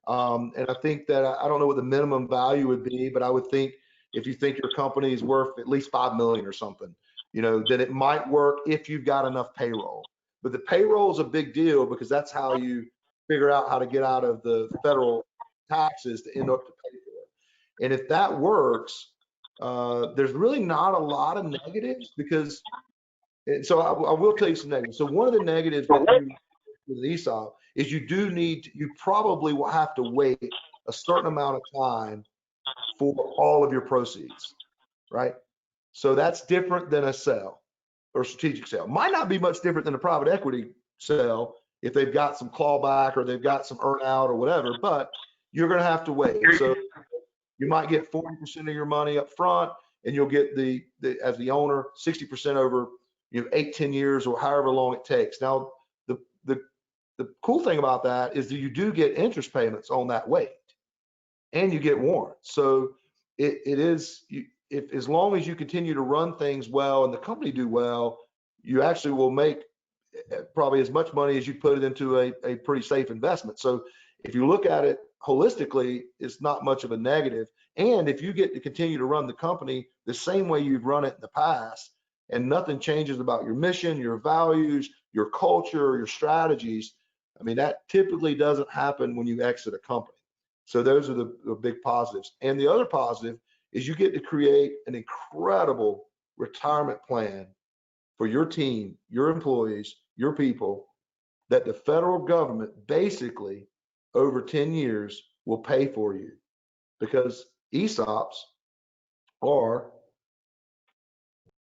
And I think that, I don't know what the minimum value would be, but I would think if you think your company is worth at least 5 million or something, then it might work if you've got enough payroll. But the payroll is a big deal, because that's how you figure out how to get out of the federal taxes to end up to pay for it. And if that works, there's really not a lot of negatives, because, so I will tell you some negatives. So one of the negatives with an ESOP is you probably will have to wait a certain amount of time for all of your proceeds, right? So that's different than a sale or strategic sale. Might not be much different than a private equity sale if they've got some clawback or they've got some earn out or whatever, but you're going to have to wait. So you might get 40% of your money up front, and you'll get as the owner 60% over 8-10 years or however long it takes. Now the cool thing about that is that you do get interest payments on that wait, and you get warrants. So if as long as you continue to run things well and the company do well, you actually will make probably as much money as you put it into a pretty safe investment. So if you look at it holistically, it's not much of a negative. And if you get to continue to run the company the same way you've run it in the past, and nothing changes about your mission, your values, your culture, your strategies, I mean, that typically doesn't happen when you exit a company. So those are the big positives. And the other positive is you get to create an incredible retirement plan for your team, your employees, your people, that the federal government basically over 10 years will pay for you, because ESOPs are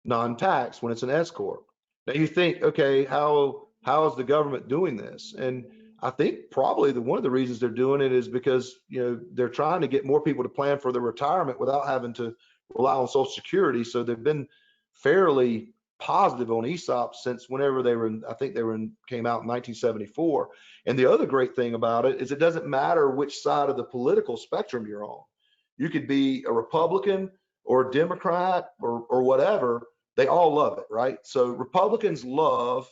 non-tax when it's an S corp. Now you think, okay, how is the government doing this? And I think probably one of the reasons they're doing it is because they're trying to get more people to plan for their retirement without having to rely on Social Security. So they've been fairly positive on ESOPs since whenever came out in 1974. And the other great thing about it is it doesn't matter which side of the political spectrum you're on. You could be a Republican, or Democrat or whatever, they all love it, right? So Republicans love,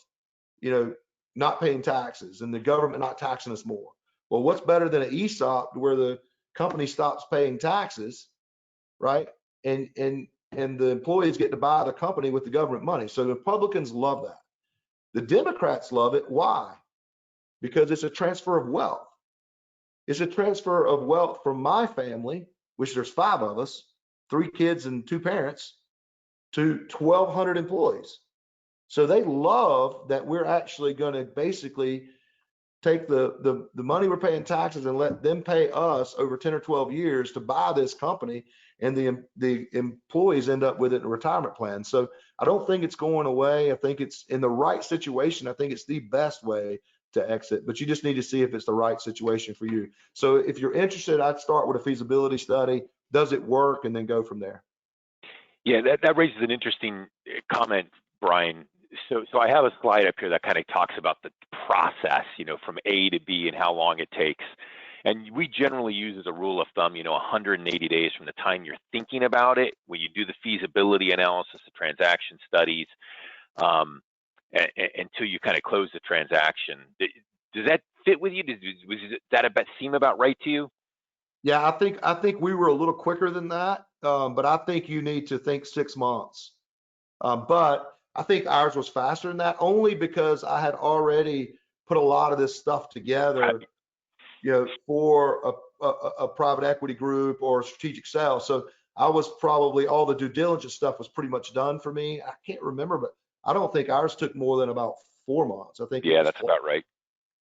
not paying taxes and the government not taxing us more. Well, what's better than an ESOP where the company stops paying taxes, right? And the employees get to buy the company with the government money. So the Republicans love that. The Democrats love it. Why? Because it's a transfer of wealth. It's a transfer of wealth from my family, which there's 5 of us, 3 kids and 2 parents, to 1,200 employees. So they love that we're actually going to basically take the money we're paying taxes and let them pay us over 10 or 12 years to buy this company, and the employees end up with it in a retirement plan. So I don't think it's going away. I think it's in the right situation. I think it's the best way to exit, but you just need to see if it's the right situation for you. So if you're interested, I'd start with a feasibility study. Does it work? And then go from there. Yeah, that raises an interesting comment, Brian. So I have a slide up here that kind of talks about the process, from A to B and how long it takes. And we generally use as a rule of thumb, 180 days from the time you're thinking about it, when you do the feasibility analysis, the transaction studies, until you kind of close the transaction. Does that fit with you? Does that seem about right to you? Yeah, I think we were a little quicker than that, but I think you need to think 6 months. But I think ours was faster than that, only because I had already put a lot of this stuff together, for a private equity group or a strategic sale. So I was probably, all the due diligence stuff was pretty much done for me. I can't remember, but I don't think ours took more than about 4 months. I think that's about right.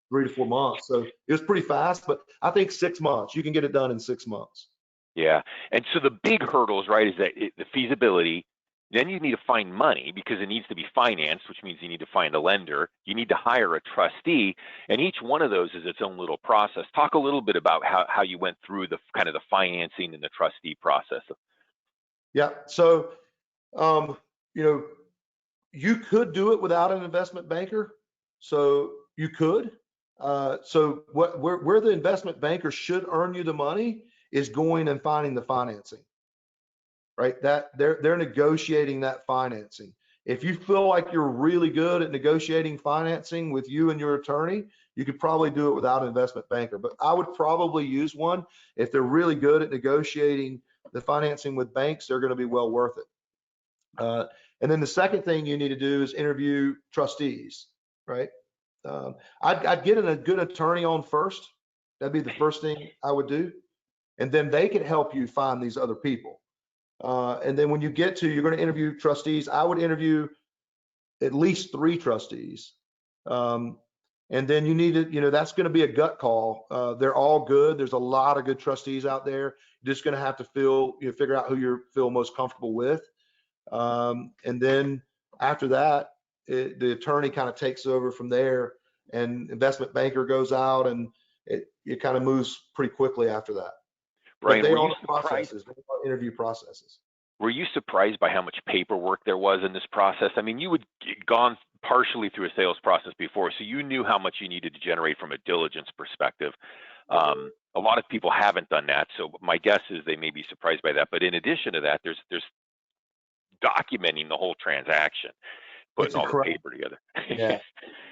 3 to 4 months. So it was pretty fast, but I think 6 months, you can get it done in 6 months. Yeah. And so the big hurdles, right, is that the feasibility. Then you need to find money because it needs to be financed, which means you need to find a lender. You need to hire a trustee, and each one of those is its own little process. Talk a little bit about how you went through the kind of the financing and the trustee process. Yeah. So, you could do it without an investment banker. So you could. So where the investment banker should earn you the money is going and finding the financing. Right? That they're negotiating that financing. If you feel like you're really good at negotiating financing with you and your attorney, you could probably do it without an investment banker. But I would probably use one. If they're really good at negotiating the financing with banks, they're going to be well worth it. And then the second thing you need to do is interview trustees, right? I'd get a good attorney on first. That'd be the first thing I would do. And then they can help you find these other people. And then when you get to, you're going to interview trustees. I would interview at least 3 trustees. And then you need to, that's going to be a gut call. They're all good. There's a lot of good trustees out there. You're just going to have to figure out who you feel most comfortable with. And then after that, the attorney kind of takes over from there, and investment banker goes out, and it kind of moves pretty quickly after that. Brian, but they are processes, they are interview processes. Were you surprised by how much paperwork there was in this process? I mean, you had gone partially through a sales process before, so you knew how much you needed to generate from a diligence perspective. A lot of people haven't done that, so my guess is they may be surprised by that. But in addition to that, there's documenting the whole transaction, putting all the paper together. Yeah,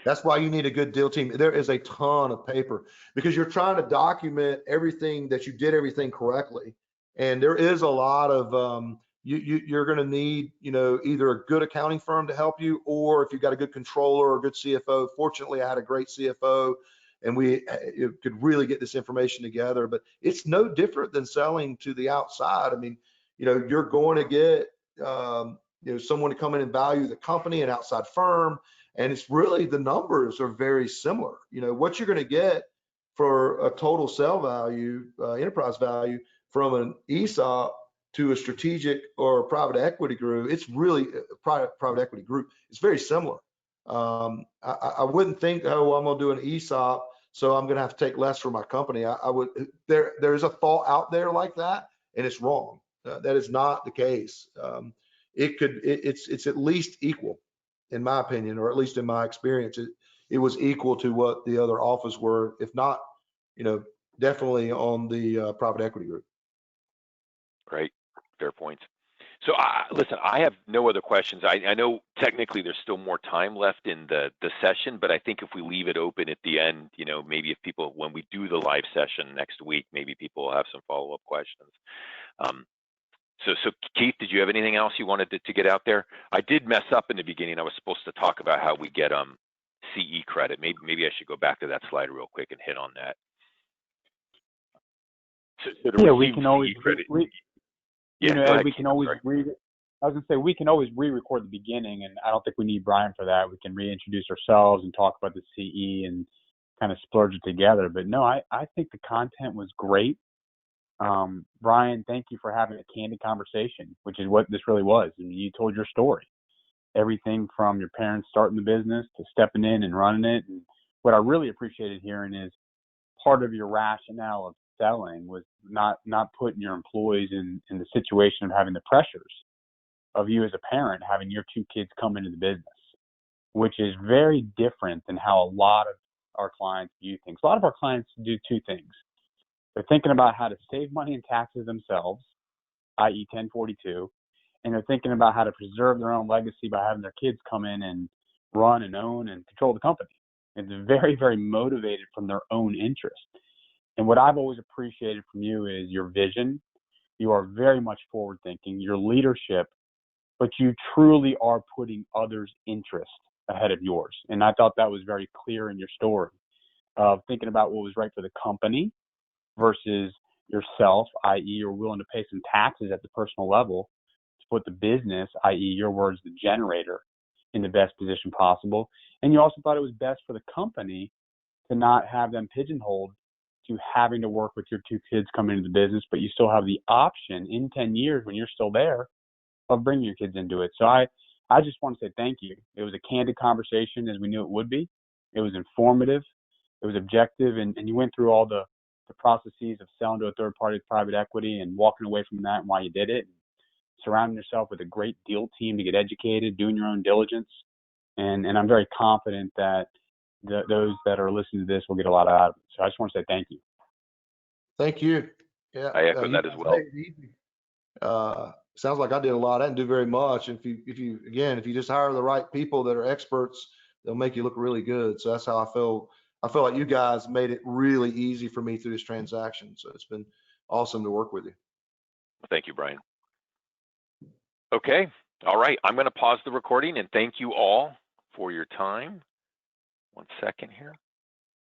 that's why you need a good deal team. There is a ton of paper because you're trying to document everything that you did everything correctly, and there is a lot of you're going to need either a good accounting firm to help you, or if you've got a good controller or a good CFO. Fortunately, I had a great CFO, and we could really get this information together. But it's no different than selling to the outside. I mean, you're going to get someone to come in and value the company, an outside firm, and it's really, the numbers are very similar. What you're going to get for a total sale value, enterprise value, from an ESOP to a strategic or a private equity group, it's really private equity group. It's very similar. I wouldn't think, oh, I'm going to do an ESOP, so I'm going to have to take less for my company. I would. There's a thought out there like that, and it's wrong. That is not the case. It's at least equal, in my opinion, or at least in my experience. It was equal to what the other offers were, if not, definitely on the private equity group. Right. Fair point. So listen, I have no other questions. I know technically there's still more time left in the session, but I think if we leave it open at the end, you know, maybe if people, when we do the live session next week, maybe people will have some follow-up questions. So Keith, did you have anything else you wanted to get out there? I did mess up in the beginning. I was supposed to talk about how we get CE credit. Maybe I should go back to that slide real quick and hit on that. So to Yeah, receive we can always CE credit. you know, go Ed, ahead, we Keith, can I'm always sorry. I was gonna say we can always re-record the beginning, and I don't think we need Brian for that. We can reintroduce ourselves and talk about the CE and kind of splurge it together. But no, I think the content was great. Brian, thank you for having a candid conversation, which is what this really was. I mean, you told your story, everything from your parents starting the business to stepping in and running it. And what I really appreciated hearing is part of your rationale of selling was not putting your employees in the situation of having the pressures of you as a parent having your two kids come into the business, which is very different than how a lot of our clients view things. A lot of our clients do two things. They're thinking about how to save money in taxes themselves, i.e. 1042, and they're thinking about how to preserve their own legacy by having their kids come in and run and own and control the company. It's very, very motivated from their own interest. And what I've always appreciated from you is your vision. You are very much forward thinking, your leadership, but you truly are putting others' interest ahead of yours. And I thought that was very clear in your story of thinking about what was right for the company versus yourself, i.e. you're willing to pay some taxes at the personal level to put the business, i.e. your words, the generator, in the best position possible. And you also thought it was best for the company to not have them pigeonholed to having to work with your two kids coming into the business, but you still have the option in 10 years when you're still there of bringing your kids into it. So I just want to say thank you. It was a candid conversation as we knew it would be. It was informative. It was objective. And you went through all the processes of selling to a third party private equity and walking away from that and why you did it. And surrounding yourself with a great deal team to get educated, doing your own diligence. And I'm very confident that those that are listening to this will get a lot out of it. So I just want to say thank you. Thank you. Yeah, I echo that as well. Sounds like I did a lot. I didn't do very much. If you just hire the right people that are experts, they'll make you look really good. So that's how I feel. I feel like you guys made it really easy for me through this transaction. So it's been awesome to work with you. Thank you, Brian. Okay. All right. I'm going to pause the recording and thank you all for your time. 1 second here.